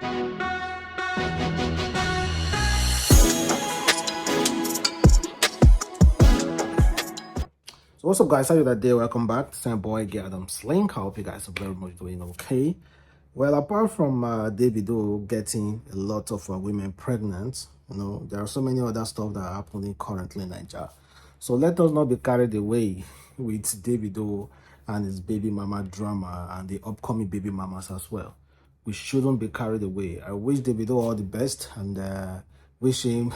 So what's up, guys? How are you that day? Welcome back. It's my boy Adamslink. I hope you guys are very much doing okay. Well, apart from Davido getting a lot of women pregnant, there are so many other stuff that are happening currently in Nigeria. So let us not be carried away with Davido and his baby mama drama and the upcoming baby mamas as well. We shouldn't be carried away. I wish Davido all the best and wish him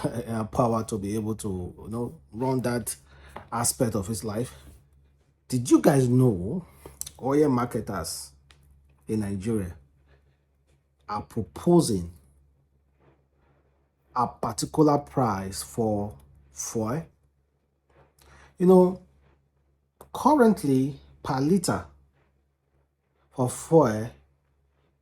power to be able to run that aspect of his life. Did you guys know oil marketers in Nigeria are proposing a particular price for fuel? Currently per liter for fuel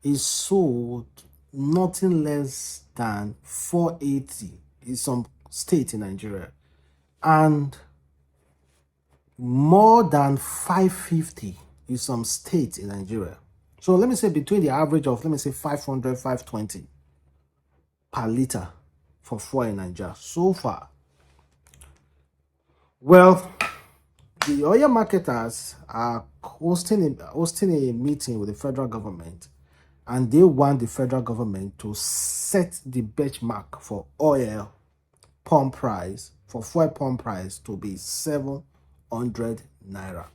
is sold nothing less than 480 in some state in Nigeria, and more than 550 in some states in Nigeria. So let me say between the average of, 500, 520 per liter for fuel in Nigeria so far. Well, the oil marketers are hosting a meeting with the federal government, and they want the federal government to set the benchmark for oil pump price, for fuel pump price to be 700 naira.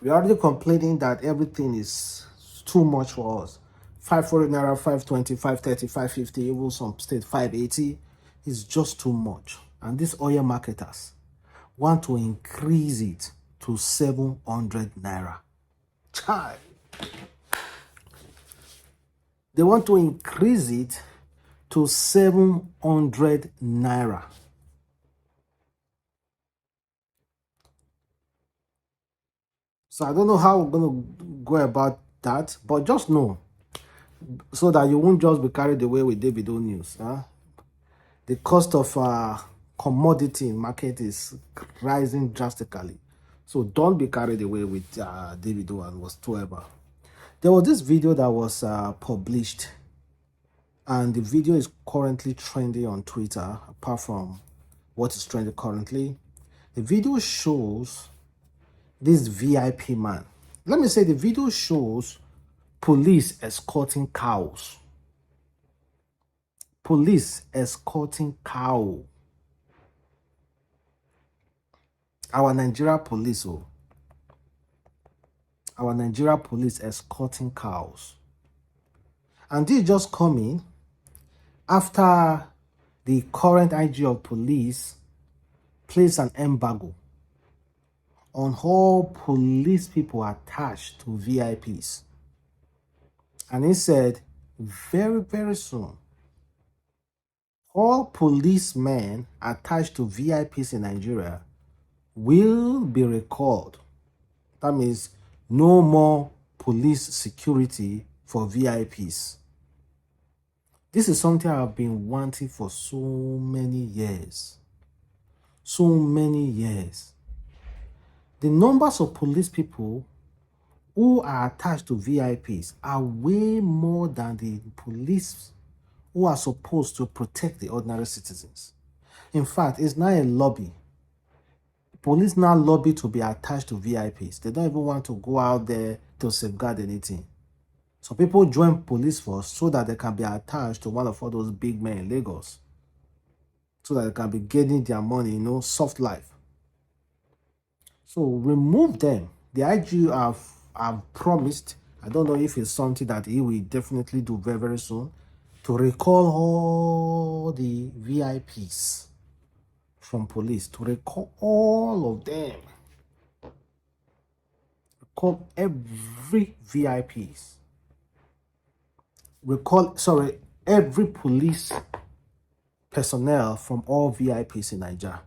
We're already complaining that everything is too much for us. 540 naira, 520, 530, 550, even some state 580 is just too much. And these oil marketers want to increase it to 700 naira. Child. They want to increase it to 700 naira. So I don't know how we're going to go about that, but just know, so that you won't just be carried away with Davido news. The cost of commodity in market is rising drastically. So don't be carried away with Davido and whatsoever. There was this video that was published, and the video is currently trending on Twitter. Apart from what is trending currently, the video shows this VIP man. Let me say the video shows police escorting cows. Police escorting cow. Our Nigeria police, our Nigeria police escorting cows. And this just coming after the current IG of police placed an embargo on all police people attached to VIPs. And he said, very, very soon, all policemen attached to VIPs in Nigeria will be recalled. That means no more police security for VIPs. This is something I've been wanting for so many years. So many years. The numbers of police people who are attached to VIPs are way more than the police who are supposed to protect the ordinary citizens. In fact, it's now a lobby. Police now lobby to be attached to VIPs. They don't even want to go out there to safeguard anything. So people join police force so that they can be attached to one of all those big men in Lagos, so that they can be getting their money, soft life. So remove them. The IG have promised, I don't know if it's something that he will definitely do very, very soon, to recall all the VIPs from police, to recall all of them. Recall every VIPs. Every police personnel from all VIPs in Nigeria.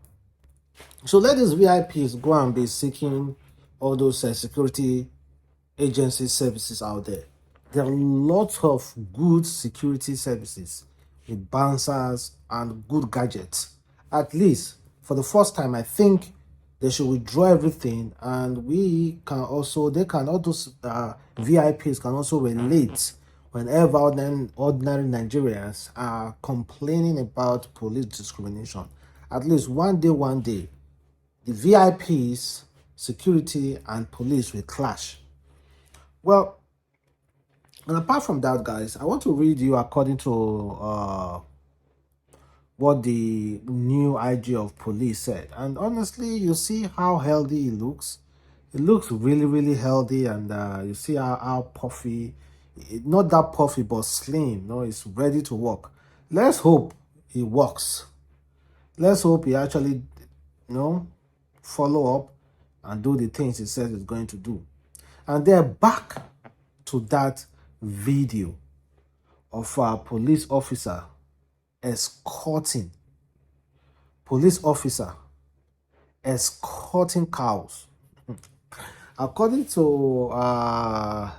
So let these VIPs go and be seeking all those security agency services out there. There are lots of good security services with bouncers and good gadgets. At least for the first time, I think they should withdraw everything, and all those VIPs can also relate whenever ordinary Nigerians are complaining about police discrimination, at least one day, the VIPs, security, and police will clash. Well, and apart from that, guys, I want to read you according to what the new IG of police said. And honestly, you see how healthy he looks. It looks really, really healthy, and you see how puffy, not that puffy, but slim. No, it's ready to work. Let's hope he works. Let's hope he actually, follow up and do the things he said he's going to do. And they're back to that video of a police officer escorting cows. According to a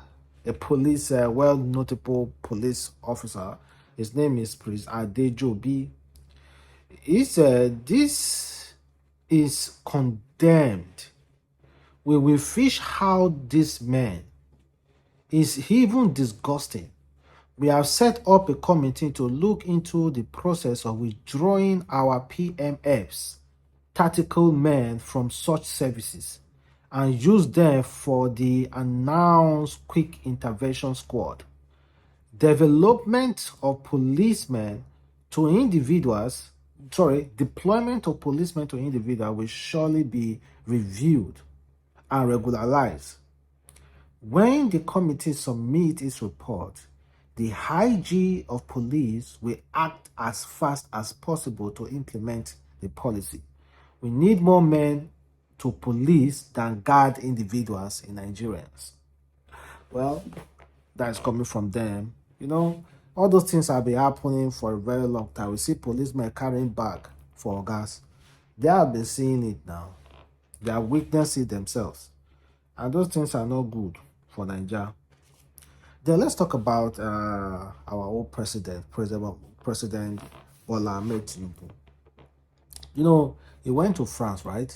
police, well notable police officer, his name is Prince Adejobi. He said this is condemned. We will fish out this man. It's even disgusting. We have set up a committee to look into the process of withdrawing our PMFs, tactical men, from such services and use them for the announced quick intervention squad. Development of policemen to individuals, deployment of policemen to individuals will surely be reviewed and regularized. When the committee submits its report, the IG of police will act as fast as possible to implement the policy. We need more men to police than guard individuals in Nigerians. Well, that is coming from them. All those things have been happening for a very long time. We see policemen carrying bag for gas. They have been seeing it now. They are witnessing it themselves. And those things are not good for Nigeria. Then let's talk about our old President Bola Ahmed Tinubu. He went to France, right?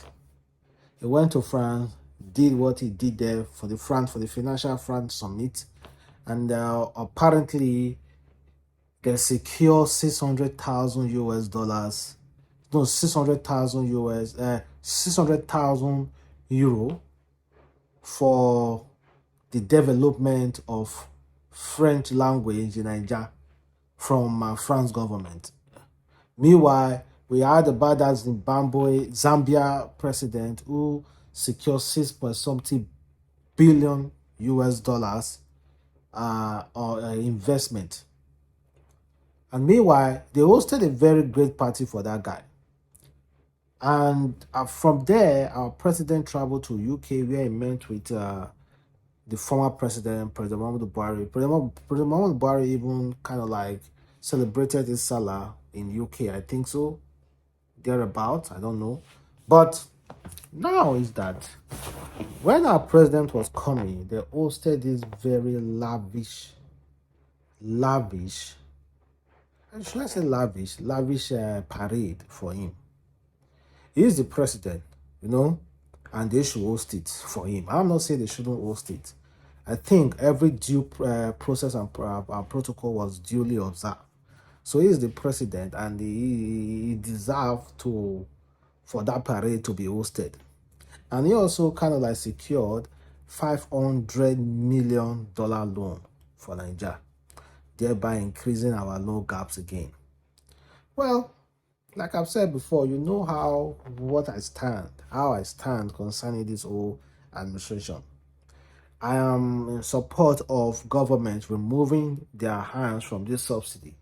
He went to France, did what he did there for the Financial France Summit, and apparently they secure $600,000. No, 600,000 euro for the development of French language in Nigeria from France government. Meanwhile, we heard about that Zambia president who secured 6.something billion US dollars investment. And meanwhile, they hosted a very great party for that guy. And from there, our president traveled to UK where he met with the former president, President Muhammadu Buhari. President Muhammadu Buhari even kind of like celebrated his Salah in UK, I think so. Thereabouts, I don't know. But now is that when our president was coming, they hosted this very lavish, should I say lavish parade for him. He is the president, and they should host it for him. I'm not saying they shouldn't host it. I think every due process and protocol was duly observed. So he is the president, and he deserves for that parade to be hosted. And he also kind of like secured $500 million loan for Nigeria, thereby increasing our loan gaps again. Well, like I've said before, you know how I stand concerning this whole administration. I am in support of government removing their hands from this subsidy.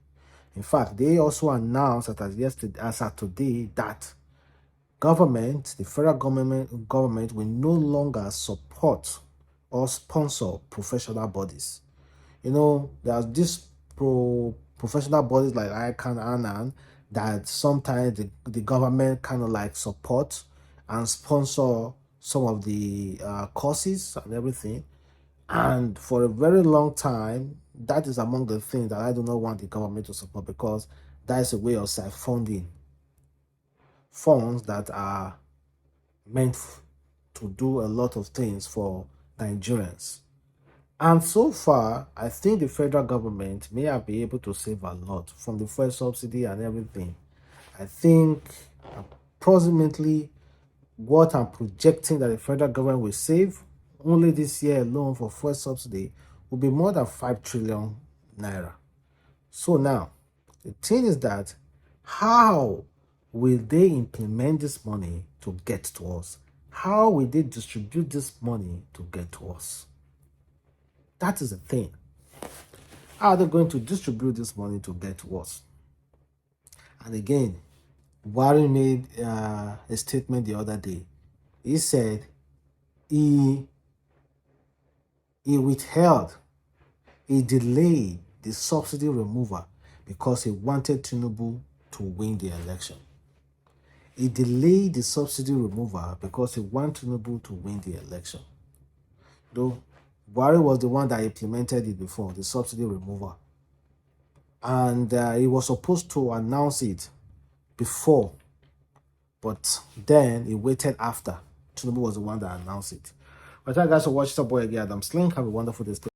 In fact, they also announced as of today, that the federal government will no longer support or sponsor professional bodies. There's this professional bodies like ICANN, ANAN, that sometimes the government kind of like support and sponsor some of the courses and everything. And for a very long time, that is among the things that I do not want the government to support, because that is a way of self-funding funds that are meant to do a lot of things for Nigerians. And so far, I think the federal government may have been able to save a lot from the fuel subsidy and everything. I think approximately what I'm projecting that the federal government will save only this year alone for fuel subsidy will be more than 5 trillion naira. So now, the thing is that how will they implement this money to get to us? How will they distribute this money to get to us? That is the thing. How are they going to distribute this money to get to us? And again, Buhari made a statement the other day. He said he withheld, he delayed the subsidy removal because he wanted Tinubu to win the election. He delayed the subsidy removal because he wanted Tinubu to win the election. Though Buhari was the one that implemented it before, the subsidy removal. And he was supposed to announce it before, but then he waited after. Tinubu was the one that announced it. But thank you guys for watching. It's your boy again, Adamslink. Have a wonderful day.